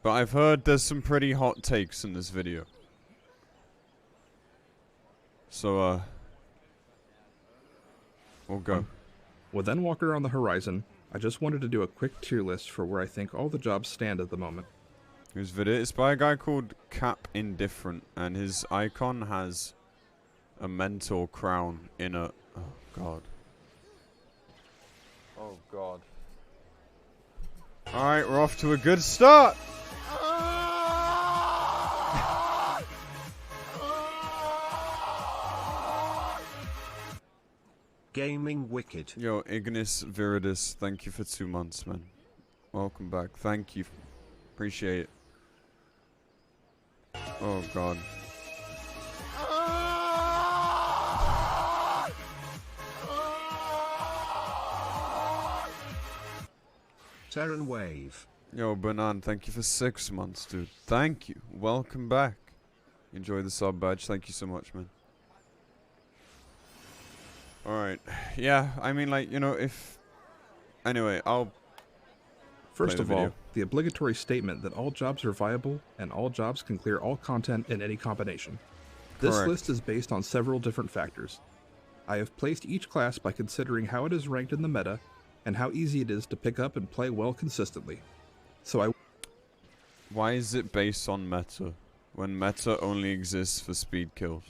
But I've heard there's some pretty hot takes in this video. So, we'll go. With Endwalker on the horizon, I just wanted to do a quick tier list for where I think all the jobs stand at the moment. Whose video? It's by a guy called Cap Indifferent, and his icon has a mental crown in a... Oh, God. Oh, God. Alright, we're off to a good start! Gaming Wicked. Yo, Ignis Viridis, thank you for 2 months, man. Welcome back. Thank you. Appreciate it. Oh, God. Terran Wave. Yo, Banan, thank you for 6 months, dude. Thank you. Welcome back. Enjoy the sub badge. Thank you so much, man. Alright. Yeah, I mean, like, you know, if... Anyway, I'll... First of all, the obligatory statement that all jobs are viable and all jobs can clear all content in any combination. This list is based on several different factors. I have placed each class by considering how it is ranked in the meta and how easy it is to pick up and play well consistently. So Why is it based on meta, when meta only exists for speed kills?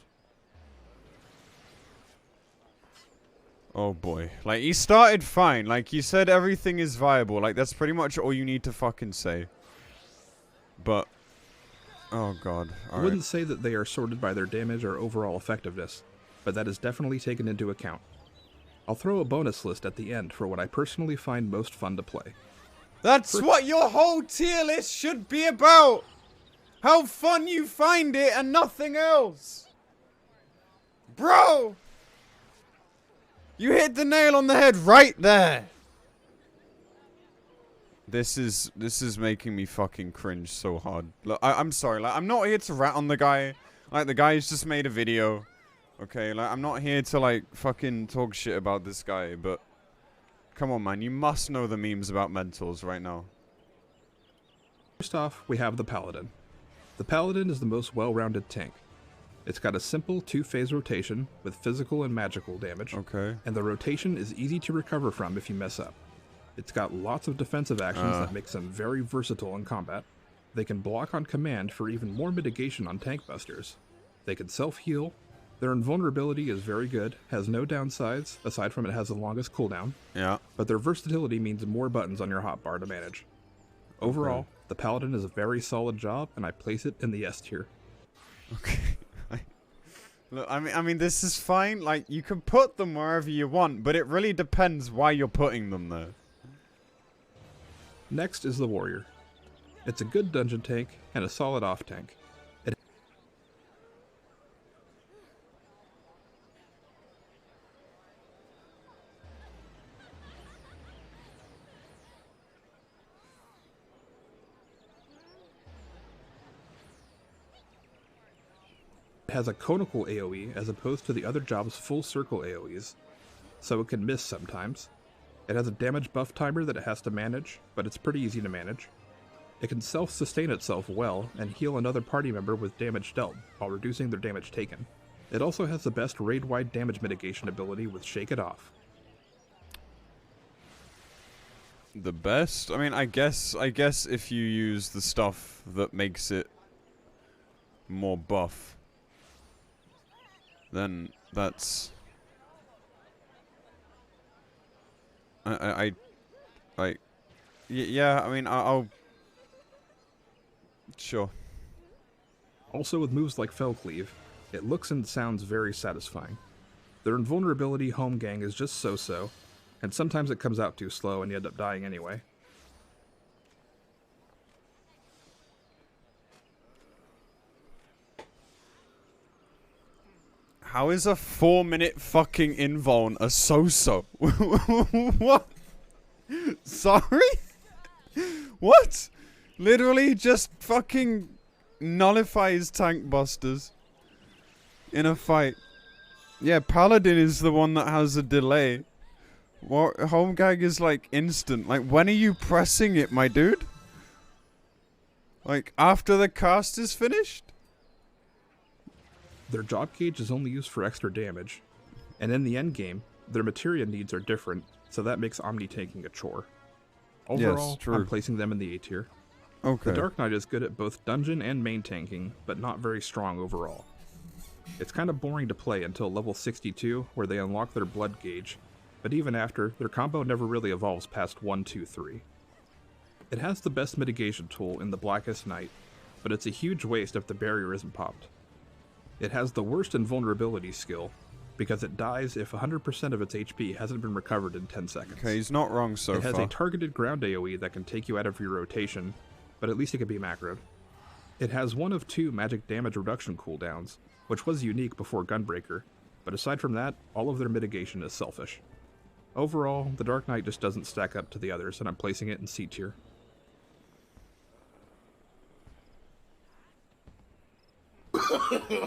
Oh boy. Like, he started fine. Like, he said everything is viable. Like, that's pretty much all you need to fucking say. But... Oh god. I wouldn't say that they are sorted by their damage or overall effectiveness, but that is definitely taken into account. I'll throw a bonus list at the end for what I personally find most fun to play. That's what your whole tier list should be about! How fun you find it and nothing else! Bro! You hit the nail on the head right there! This is making me fucking cringe so hard. Look, I'm sorry, like, I'm not here to rat on the guy. Like, the guy's just made a video. Okay, like, I'm not here to, like, fucking talk shit about this guy, but... Come on, man, you must know the memes about mentals right now. First off, we have the Paladin. The Paladin is the most well-rounded tank. It's got a simple 2-phase rotation with physical and magical damage. Okay. And the rotation is easy to recover from if you mess up. It's got lots of defensive actions that makes them very versatile in combat. They can block on command for even more mitigation on tank busters. They can self-heal. Their invulnerability is very good, has no downsides, aside from it has the longest cooldown. Yeah. But their versatility means more buttons on your hotbar to manage. Overall, the Paladin is a very solid job, and I place it in the S tier. Okay. Look, I mean, this is fine. Like, you can put them wherever you want, but it really depends why you're putting them there. Next is the Warrior. It's a good dungeon tank and a solid off tank. It has a conical AoE as opposed to the other job's full circle AoEs, so it can miss sometimes. It has a damage buff timer that it has to manage, but it's pretty easy to manage. It can self-sustain itself well and heal another party member with damage dealt, while reducing their damage taken. It also has the best raid-wide damage mitigation ability with Shake It Off. The best? I mean, I guess if you use the stuff that makes it more buff, then that's... Yeah, I mean, I'll... Sure. Also with moves like Fell Cleave, it looks and sounds very satisfying. Their invulnerability home gang is just so-so, and sometimes it comes out too slow and you end up dying anyway. How is a 4-minute fucking invuln a so-so? What? Sorry? What? Literally just fucking nullifies tank busters in a fight. Yeah, Paladin is the one that has a delay. What? Home gag is like instant. Like, when are you pressing it, my dude? Like, after the cast is finished? Their job gauge is only used for extra damage, and in the end game, their materia needs are different, so that makes omni-tanking a chore. Overall, true. I'm placing them in the A tier. Okay. The Dark Knight is good at both dungeon and main tanking, but not very strong overall. It's kind of boring to play until level 62, where they unlock their blood gauge, but even after, their combo never really evolves past 1, 2, 3. It has the best mitigation tool in the Blackest Night, but it's a huge waste if the barrier isn't popped. It has the worst invulnerability skill, because it dies if 100% of its HP hasn't been recovered in 10 seconds. Okay, he's not wrong so It has far. a targeted ground AoE that can take you out of your rotation, but at least it can be macroed. It has one of 2 magic damage reduction cooldowns, which was unique before Gunbreaker, but aside from that, all of their mitigation is selfish. Overall, the Dark Knight just doesn't stack up to the others, and I'm placing it in C tier.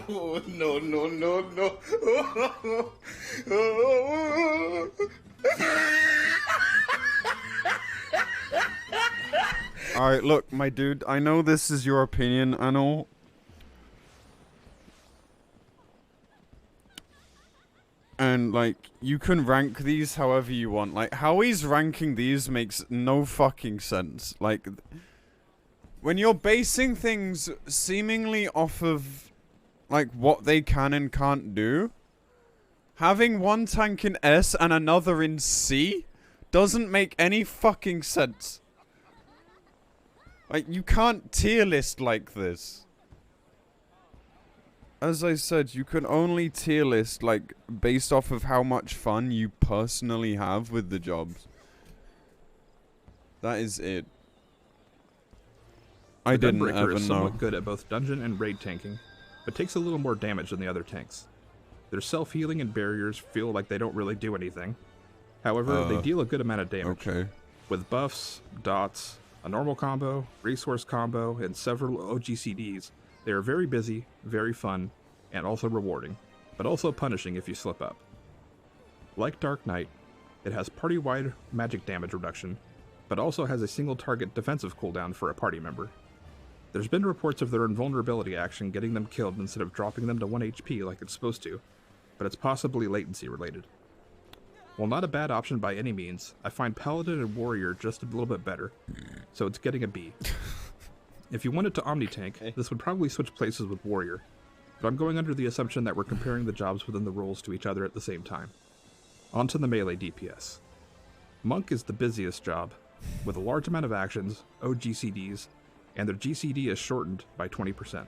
Oh, no, no, no, no. Alright, look, my dude, I know this is your opinion and all. And, like, you can rank these however you want. Like, how he's ranking these makes no fucking sense. Like, when you're basing things seemingly off of, like, what they can and can't do, having one tank in S and another in C doesn't make any fucking sense. Like, you can't tier list like this. As I said, you can only tier list, like, based off of how much fun you personally have with the jobs. That is it. I didn't Gunbreaker ever is know. somewhat good at both dungeon and raid tanking, but takes a little more damage than the other tanks. Their self-healing and barriers feel like they don't really do anything. However, they deal a good amount of damage. Okay. With buffs, dots, a normal combo, resource combo, and several OGCDs, they are very busy, very fun, and also rewarding, but also punishing if you slip up. Like Dark Knight, it has party-wide magic damage reduction, but also has a single target defensive cooldown for a party member. There's been reports of their invulnerability action getting them killed instead of dropping them to 1 HP like it's supposed to, but it's possibly latency related. While not a bad option by any means, I find Paladin and Warrior just a little bit better, so it's getting a B. If you wanted to omni-tank, this would probably switch places with Warrior, but I'm going under the assumption that we're comparing the jobs within the roles to each other at the same time. On to the melee DPS. Monk is the busiest job, with a large amount of actions, OGCDs, and their GCD is shortened by 20%.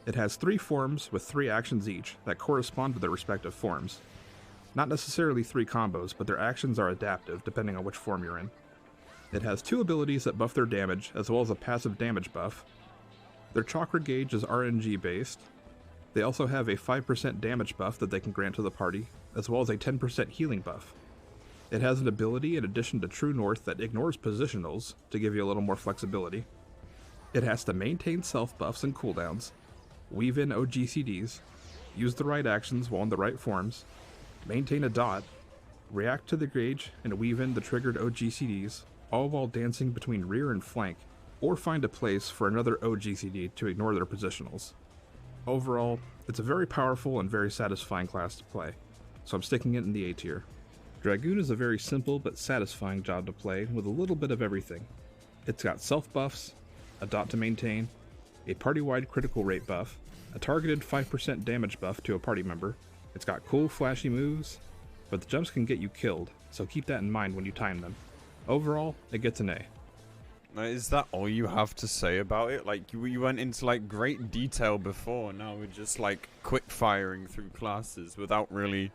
It has 3 forms with 3 actions each that correspond to their respective forms. Not necessarily 3 combos, but their actions are adaptive depending on which form you're in. It has 2 abilities that buff their damage, as well as a passive damage buff. Their chakra gauge is RNG based. They also have a 5% damage buff that they can grant to the party, as well as a 10% healing buff. It has an ability in addition to True North that ignores positionals to give you a little more flexibility. It has to maintain self buffs and cooldowns, weave in OGCDs, use the right actions while in the right forms, maintain a dot, react to the gauge, and weave in the triggered OGCDs, all while dancing between rear and flank, or find a place for another OGCD to ignore their positionals. Overall, it's a very powerful and very satisfying class to play, so I'm sticking it in the A tier. Dragoon is a very simple but satisfying job to play with a little bit of everything. It's got self buffs, a dot to maintain, a party-wide critical rate buff, a targeted 5% damage buff to a party member. It's got cool flashy moves, but the jumps can get you killed, so keep that in mind when you time them. Overall, it gets an A. Is that all you have to say about it? Like, you went into, like, great detail before, now we're just, like, quick-firing through classes without really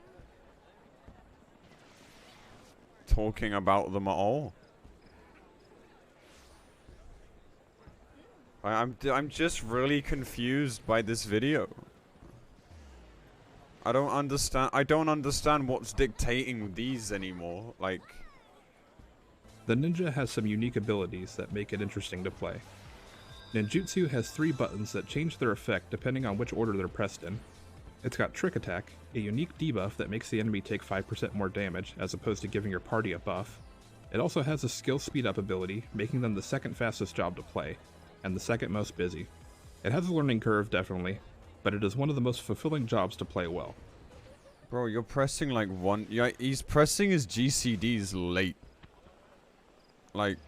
talking about them at all. I'm just really confused by this video. I don't understand what's dictating these anymore. Like, The ninja has some unique abilities that make it interesting to play. Ninjutsu has 3 buttons that change their effect depending on which order they're pressed in. It's got Trick Attack, a unique debuff that makes the enemy take 5% more damage as opposed to giving your party a buff. It also has a skill speed up ability, making them the second fastest job to play. and the second most busy. It has a learning curve, definitely, but it is one of the most fulfilling jobs to play well. Bro, you're pressing like one... Yeah, he's pressing his GCDs late. Like...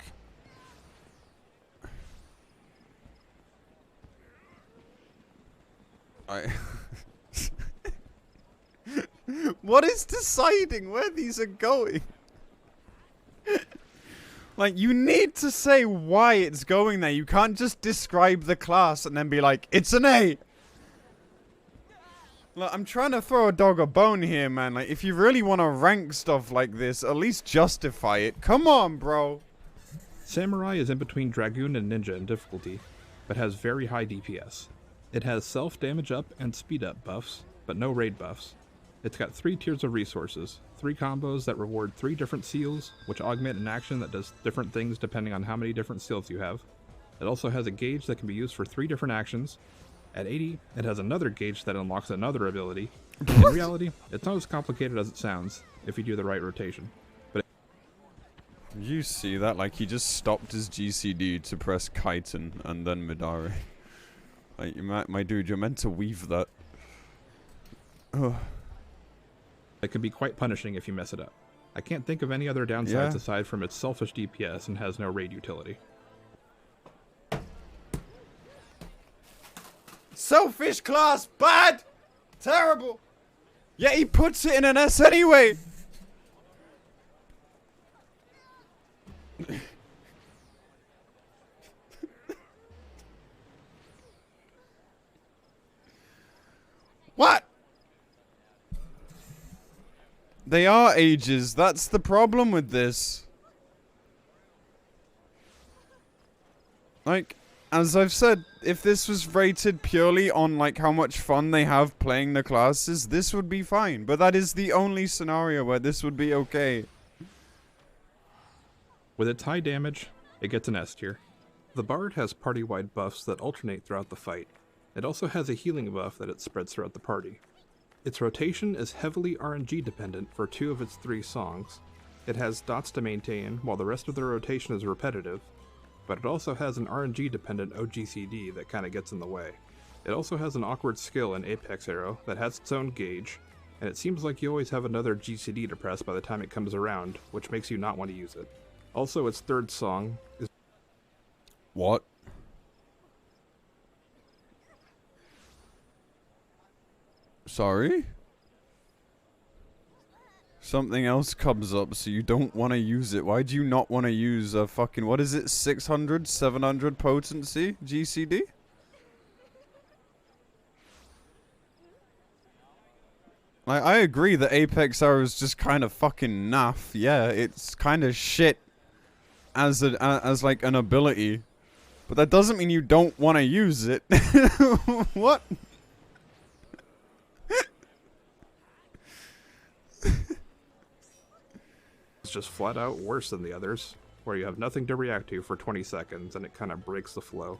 What is deciding where these are going? Like, you need to say why it's going there. You can't just describe the class and then be like, it's an A! Look, I'm trying to throw a dog a bone here, man. Like, if you really want to rank stuff like this, at least justify it. Come on, bro. Samurai is in between Dragoon and Ninja in difficulty, but has very high DPS. It has self-damage up and speed up buffs, but no raid buffs. It's got 3 tiers of resources, 3 combos that reward 3 different seals, which augment an action that does different things depending on how many different seals you have. It also has a gauge that can be used for 3 different actions. At 80, it has another gauge that unlocks another ability. In reality, it's not as complicated as it sounds, if you do the right rotation. But You see that? Like, he just stopped his GCD to press Chitin and then Midare. Like, my dude, you're meant to weave that. Ugh. it can be quite punishing if you mess it up. I can't think of any other downsides aside from its selfish DPS and has no raid utility. Selfish class, bad, terrible. Yeah, he puts it in an S anyway. What? They are ages. That's the problem with this. Like, as I've said, if this was rated purely on, like, how much fun they have playing the classes, this would be fine. But that is the only scenario where this would be okay. With its high damage, it gets an S tier. The Bard has party-wide buffs that alternate throughout the fight. It also has a healing buff that it spreads throughout the party. Its rotation is heavily RNG dependent for 2 of its 3 songs. It has dots to maintain, while the rest of the rotation is repetitive, but it also has an RNG dependent OGCD that kinda gets in the way. It also has an awkward skill in Apex Arrow that has its own gauge, and it seems like you always have another GCD to press by the time it comes around, which makes you not want to use it. Also, its 3rd song is... What? Sorry? Something else comes up, so you don't want to use it. Why do you not want to use a fucking... What is it? 600? 700 potency? GCD? I agree that Apex Arrow is just kind of fucking naff. Yeah, it's kind of shit as like an ability. But that doesn't mean you don't want to use it. What? It's just flat out worse than the others, where you have nothing to react to for 20 seconds and it kind of breaks the flow.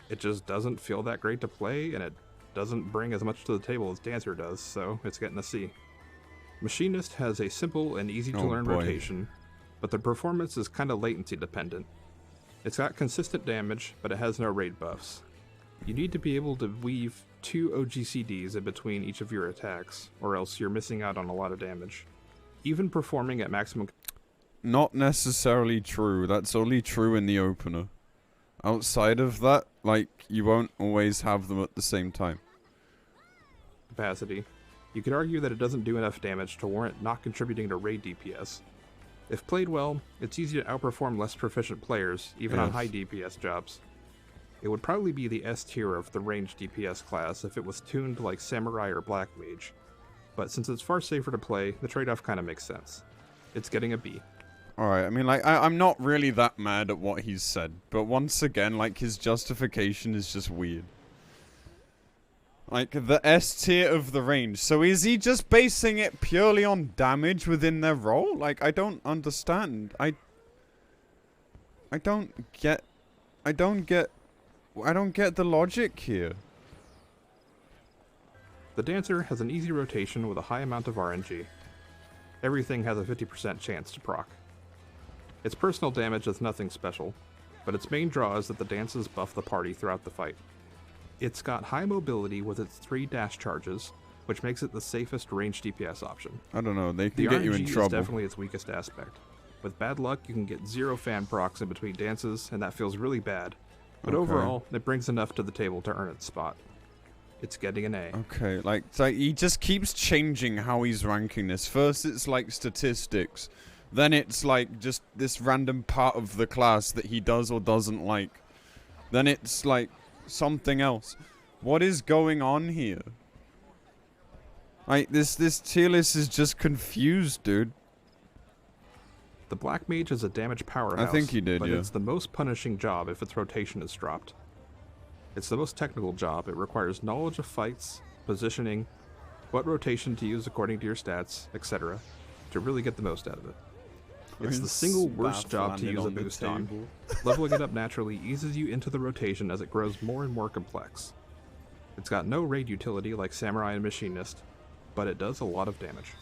It just doesn't feel that great to play, and it doesn't bring as much to the table as Dancer does, so it's getting a C. Machinist has a simple and easy to learn rotation, but the performance is kind of latency dependent. It's got consistent damage, but it has no raid buffs. You need to be able to weave 2 OGCDs in between each of your attacks, or else you're missing out on a lot of damage. Even performing at maximum... Not necessarily true. That's only true in the opener. Outside of that, like, you won't always have them at the same time. Capacity, you could argue that it doesn't do enough damage to warrant not contributing to raid DPS. If played well, it's easy to outperform less proficient players, even on high DPS jobs. It would probably be the S tier of the ranged DPS class if it was tuned like Samurai or Black Mage, but since it's far safer to play, the trade-off kinda makes sense. It's getting a B. Alright, I mean, like, I'm not really that mad at what he's said, but once again, like, his justification is just weird. Like, the S tier of the range. So is he just basing it purely on damage within their role? Like, I don't understand. I don't get the logic here. The Dancer has an easy rotation with a high amount of RNG. Everything has a 50% chance to proc. Its personal damage is nothing special. but its main draw is that the dances buff the party throughout the fight. It's got high mobility with its 3 dash charges, which makes it the safest range DPS option. I don't know, they can The get you RNG in is trouble. definitely its weakest aspect. With bad luck, you can get 0 fan procs in between dances, and that feels really bad. But Okay. overall, it brings enough to the table to earn its spot. It's getting an A. Okay, like, it's like he just keeps changing how he's ranking this. First it's like statistics, then it's like just this random part of the class that he does or doesn't like. Then it's like something else. What is going on here? Like, this tier list is just confused, dude. The Black Mage is a damage powerhouse. I think he did, but yeah. it's the most punishing job if its rotation is dropped. It's the most technical job. It requires knowledge of fights, positioning, what rotation to use according to your stats, etc., to really get the most out of it. It's the single worst job to use a boost on. Leveling it up naturally eases you into the rotation as it grows more and more complex. It's got no raid utility like Samurai and Machinist, but it does a lot of damage.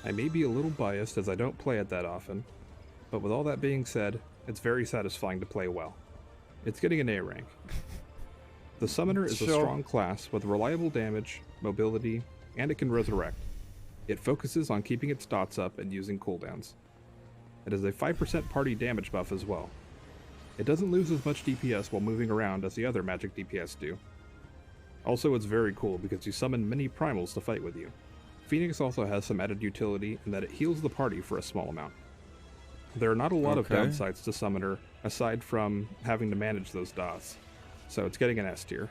I may be a little biased as I don't play it that often, but with all that being said, it's very satisfying to play well. It's getting an A rank. The Summoner is a Sure. strong class with reliable damage, mobility, and it can resurrect. It focuses on keeping its dots up and using cooldowns. It has a 5% party damage buff as well. It doesn't lose as much DPS while moving around as the other magic DPS do. Also, it's very cool because you summon many primals to fight with you. Phoenix also has some added utility in that it heals the party for a small amount. There are not a lot of Okay. downsides to Summoner aside from having to manage those dots, so it's getting an S tier.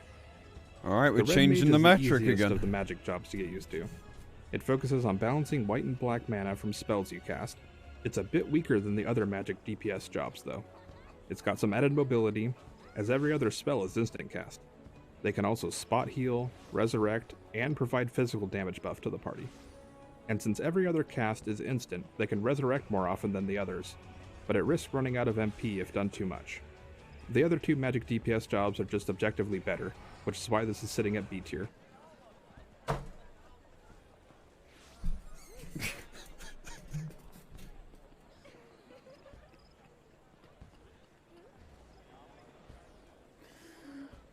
Alright, we're The Red changing Mage the is metric easiest again. of the magic jobs to get used to. It focuses on balancing white and black mana from spells you cast. It's a bit weaker than the other magic DPS jobs though. It's got some added mobility, as every other spell is instant cast. They can also spot heal, resurrect, and provide physical damage buff to the party. And since every other cast is instant, they can resurrect more often than the others, but it risks running out of MP if done too much. The other two magic DPS jobs are just objectively better, which is why this is sitting at B tier.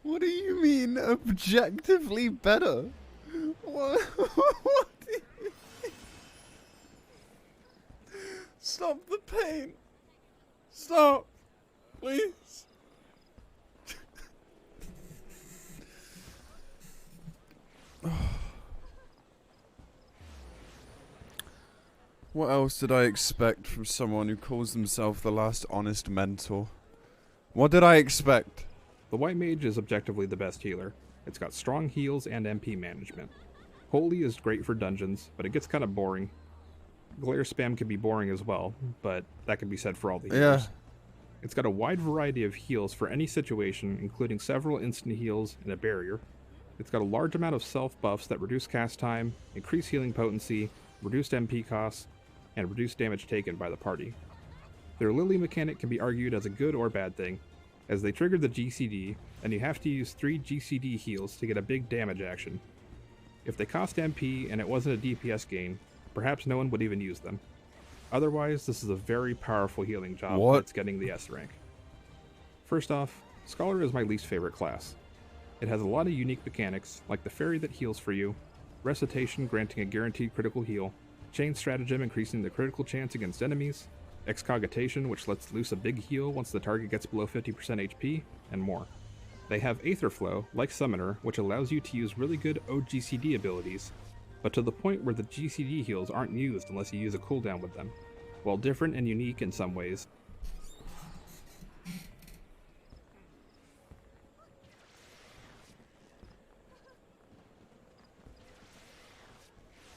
What do you mean, objectively better? What? What do you mean? Stop the pain. Stop. Please. What else did I expect from someone who calls himself the last honest mentor? What did I expect? The White Mage is objectively the best healer. It's got strong heals and MP management. Holy is great for dungeons, but it gets kind of boring. Glare spam can be boring as well, but that can be said for all the healers. Yeah. It's got a wide variety of heals for any situation, including several instant heals and a barrier. It's got a large amount of self buffs that reduce cast time, increase healing potency, reduced MP costs, and reduce damage taken by the party. Their Lily mechanic can be argued as a good or bad thing, as they trigger the GCD, and you have to use 3 GCD heals to get a big damage action. If they cost MP and it wasn't a DPS gain, perhaps no one would even use them. Otherwise, this is a very powerful healing job that's getting the S rank. First off, Scholar is my least favorite class. It has a lot of unique mechanics, like the fairy that heals for you, Recitation granting a guaranteed critical heal, Chain Stratagem increasing the critical chance against enemies, Excogitation which lets loose a big heal once the target gets below 50% HP, and more. They have Aetherflow, like Summoner, which allows you to use really good OGCD abilities, but to the point where the GCD heals aren't used unless you use a cooldown with them. While different and unique in some ways,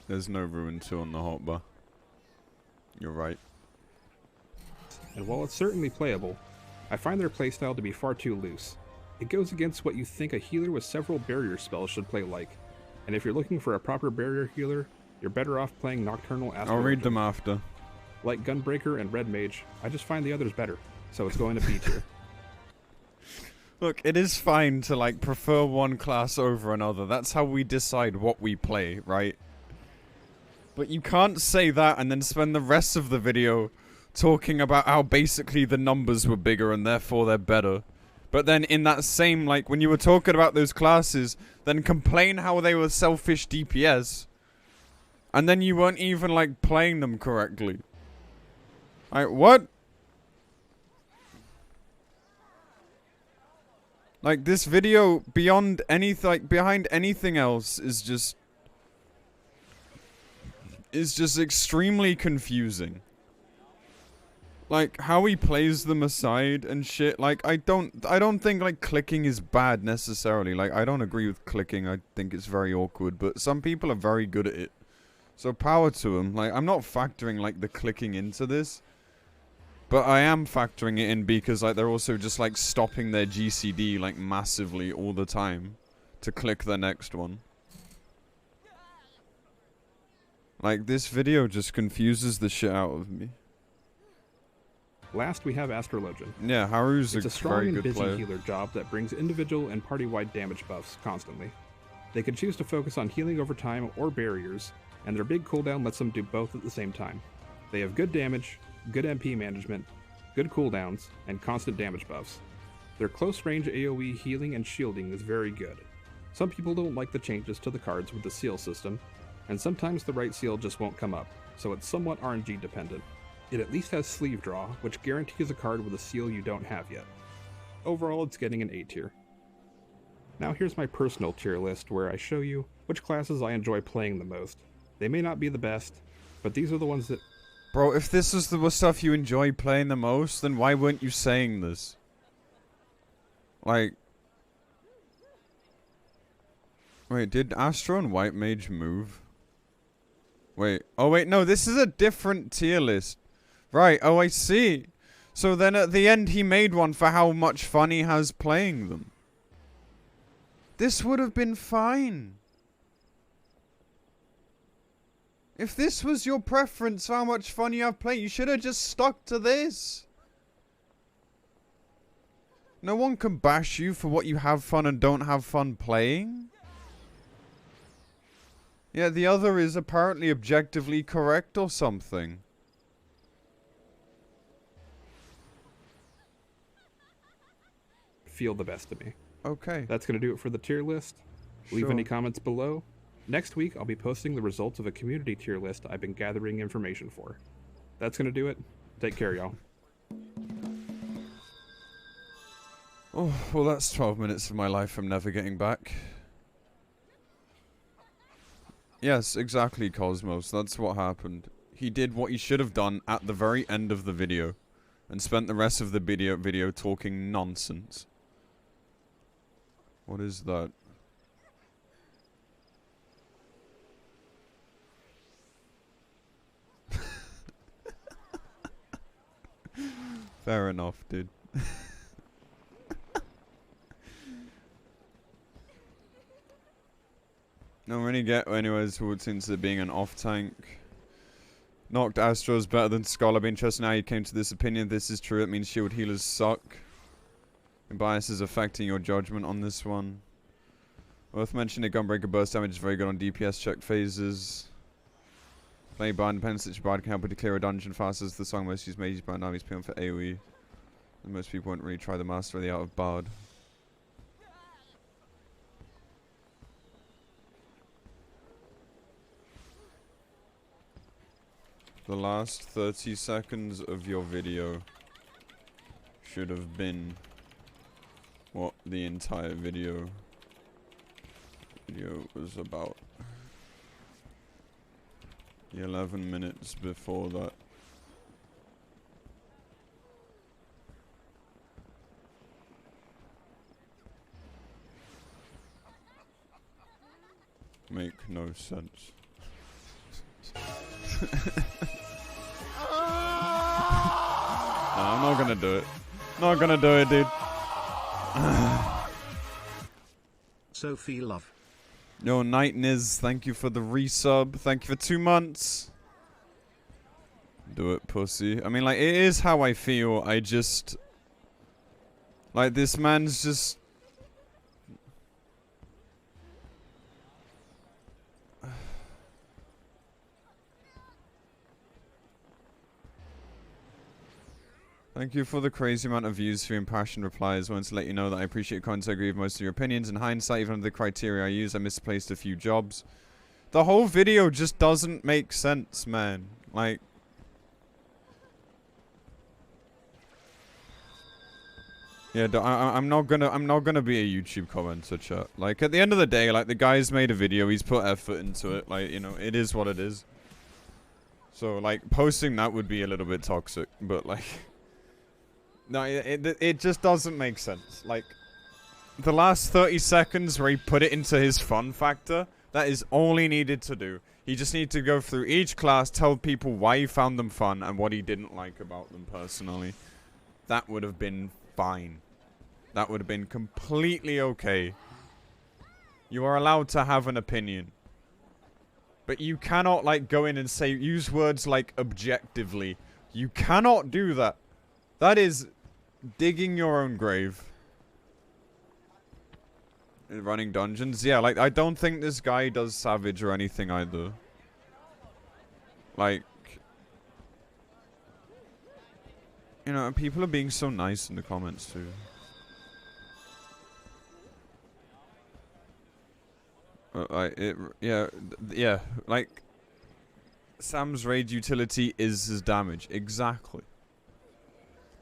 There's no Ruin 2 on the hotbar. You're right. and while it's certainly playable, I find their playstyle to be far too loose. It goes against what you think a healer with several barrier spells should play like, and if you're looking for a proper barrier healer, you're better off playing Nocturnal Astro I'll read Legend. them after. Like Gunbreaker and Red Mage, I just find the others better, so it's going to B tier. Look, it is fine to, like, prefer one class over another. That's how we decide what we play, right? But you can't say that and then spend the rest of the video talking about how basically the numbers were bigger and therefore they're better. But then in that same, like, when you were talking about those classes, then complain how they were selfish DPS. And then you weren't even, like, playing them correctly. Like, what? Like, this video, beyond anything, like, behind anything else, is just extremely confusing. Like, how he plays them aside and shit, like, I don't think, like, clicking is bad, necessarily. Like, I don't agree with clicking, I think it's very awkward, but some people are very good at it. So, power to them. Like, I'm not factoring, like, the clicking into this. But I am factoring it in because, like, they're also just, like, stopping their GCD, like, massively all the time to click the next one. Like, this video just confuses the shit out of me. Last, we have Astro Legend. Yeah, Haru's It's a a strong very and good busy player. healer job that brings individual and party-wide damage buffs constantly. They can choose to focus on healing over time or barriers, and their big cooldown lets them do both at the same time. They have good damage, good MP management, good cooldowns, and constant damage buffs. Their close-range AoE healing and shielding is very good. Some people don't like the changes to the cards with the seal system, and sometimes the right seal just won't come up, so it's somewhat RNG dependent. It at least has sleeve draw, which guarantees a card with a seal you don't have yet. Overall, it's getting an A tier. Now here's my personal tier list where I show you which classes I enjoy playing the most. They may not be the best, but these are the ones that... Bro, if this is the stuff you enjoy playing the most, then why weren't you saying this? Like... Wait, did Astro and White Mage move? Wait, oh wait, no, this is a different tier list. Right, oh I see. So then at the end he made one for how much fun he has playing them. This would have been fine. If this was your preference for how much fun you have playing, you should have just stuck to this. No one can bash you for what you have fun and don't have fun playing. Yeah, the other is apparently objectively correct or something. feel the best to me. Okay. That's going to do it for the tier list. Leave Sure. any comments below. Next week, I'll be posting the results of a community tier list I've been gathering information for. That's going to do it. Take care, y'all. Oh, well that's 12 minutes of my life I'm never getting back. Yes, exactly, Cosmos. That's what happened. He did what he should have done at the very end of the video. And spent the rest of the video talking nonsense. What is that? Fair enough, dude. Don't really get anyways towards into being an off tank. Knocked Astro's better than Scholar. Be interested now you came to this opinion. This is true. It means shield healers suck. And bias is affecting your judgment on this one. Worth mentioning, Gunbreaker burst damage is very good on DPS check phases. Playing Bard depends which Bard can help you to clear a dungeon faster as the song most used Mage's Bard armies PM for AoE. And most people won't really try the Master of the Art of Bard. The last 30 seconds of your video should have been what the entire video was about. The 11 minutes before that. Make no sense. No, I'm not gonna do it. Not gonna do it, dude. Sophie Love. Yo, Night Niz, thank you for the resub. Thank you for 2 months. Do it, pussy. I mean, like, it is how I feel. I just... Like, this man's just... Thank you for the crazy amount of views for your impassioned replies. I want to let you know that I appreciate your comments. I agree with most of your opinions. In hindsight, even under the criteria I use, I misplaced a few jobs. The whole video just doesn't make sense, man. Like... Yeah, I'm not gonna be a YouTube commenter, chat. Like, at the end of the day, like, the guy's made a video, he's put effort into it. Like, you know, it is what it is. So, like, posting that would be a little bit toxic, but, like... No, it just doesn't make sense. Like, the last 30 seconds where he put it into his fun factor, that is all he needed to do. He just needed to go through each class, tell people why he found them fun and what he didn't like about them personally. That would have been fine. That would have been completely okay. You are allowed to have an opinion. But you cannot, like, go in and say, use words like objectively. You cannot do that. That is digging your own grave. Running dungeons? Yeah, like, I don't think this guy does Savage or anything either. Like... You know, people are being so nice in the comments, too. Yeah, like... Sam's raid utility is his damage. Exactly.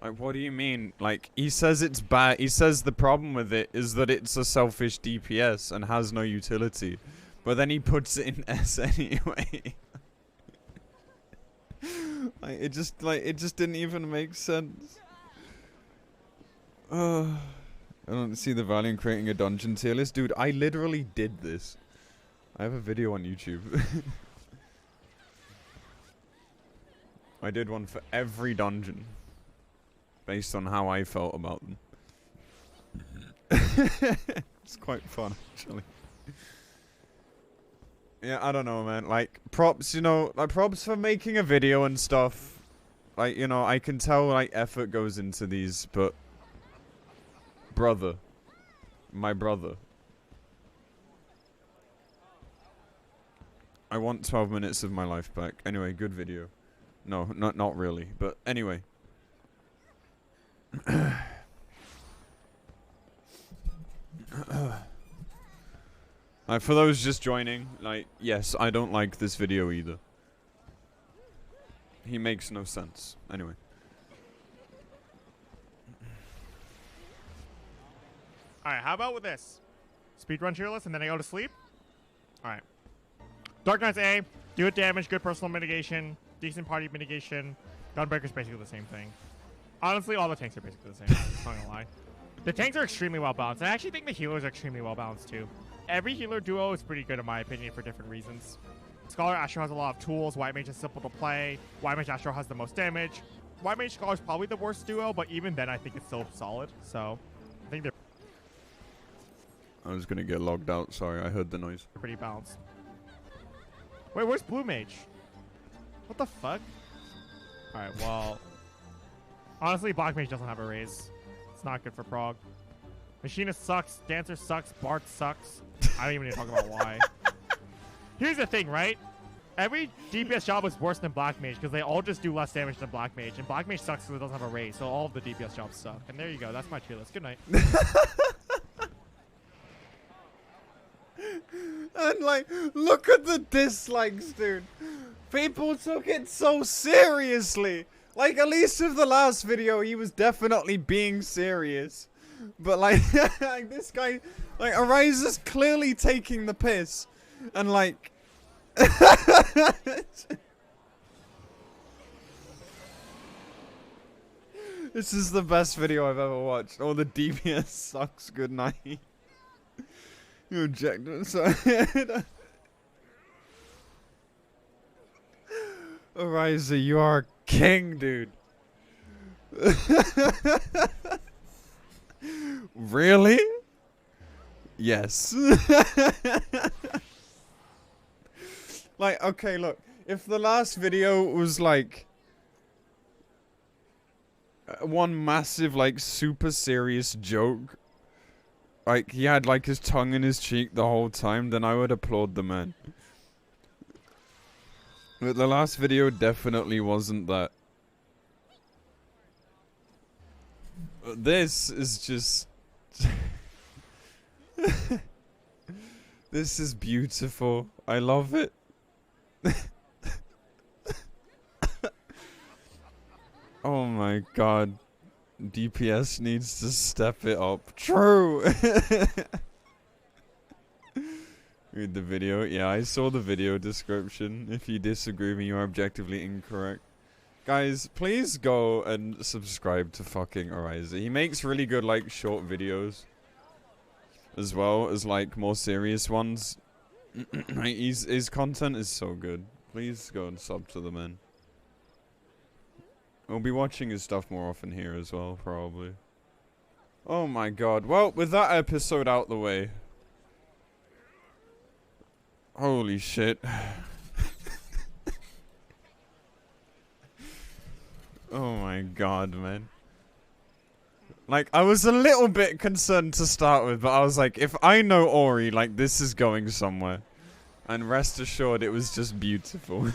Like, what do you mean? Like, he says it's bad. He says the problem with it is that it's a selfish DPS and has no utility. But then he puts it in S anyway. It just didn't even make sense. I don't see the value in creating a dungeon tier list. Dude, I literally did this. I have a video on YouTube. I did one for every dungeon. Based on how I felt about them. It's quite fun, actually. Yeah, I don't know, man. Like, props, you know, like, props for making a video and stuff. Like, you know, I can tell, like, effort goes into these, but... Brother. My brother. I want 12 minutes of my life back. Anyway, good video. No, not really, but anyway. For those just joining, like, yes, I don't like this video either. He makes no sense. Anyway. Alright, how about with this? Speedrun tier list and then I go to sleep? Alright. Dark Knight's A, do it damage, good personal mitigation, decent party mitigation. Gunbreaker's basically the same thing. Honestly, all the tanks are basically the same. I'm not gonna lie. The tanks are extremely well balanced. I actually think the healers are extremely well balanced too. Every healer duo is pretty good in my opinion for different reasons. Scholar Astro has a lot of tools. White Mage is simple to play. White Mage Astro has the most damage. White Mage Scholar is probably the worst duo, but even then I think it's still solid. So, I think they're I was gonna get logged out. Sorry, I heard the noise. pretty balanced. Wait, where's Blue Mage? What the fuck? Alright, well... Honestly, Black Mage doesn't have a raise. It's not good for Prog. Machinist sucks. Dancer sucks. Bard sucks. I don't even need to talk about why. Here's the thing, right? Every DPS job is worse than Black Mage because they all just do less damage than Black Mage. And Black Mage sucks because it doesn't have a raise. So all of the DPS jobs suck. And there you go. That's my tier list. Good night. And, like, look at the dislikes, dude. People took it so seriously. Like, at least with the last video, he was definitely being serious. But, like, like this guy, like, Oriza's clearly taking the piss. And, like... This is the best video I've ever watched. Oh, the DPS sucks. Good night. You ejected. Sorry. Oriza, you are king, dude. Really? Yes. Like, okay, look. If the last video was like one massive, like, super serious joke, like he had like his tongue in his cheek the whole time, then I would applaud the man. But the last video definitely wasn't that. this is just... This is beautiful. I love it. Oh my god. DPS needs to step it up. True! Read the video. Yeah, I saw the video description. If you disagree with me, you are objectively incorrect. Guys, please go and subscribe to fucking Oriza. He makes really good, like, short videos. As well as, like, more serious ones. His content is so good. Please go and sub to the man. We'll be watching his stuff more often here as well, probably. Oh my god. Well, with that episode out the way. Holy shit. Oh my god, man. Like, I was a little bit concerned to start with, but I was like, if I know Ori, like, this is going somewhere. And rest assured, it was just beautiful.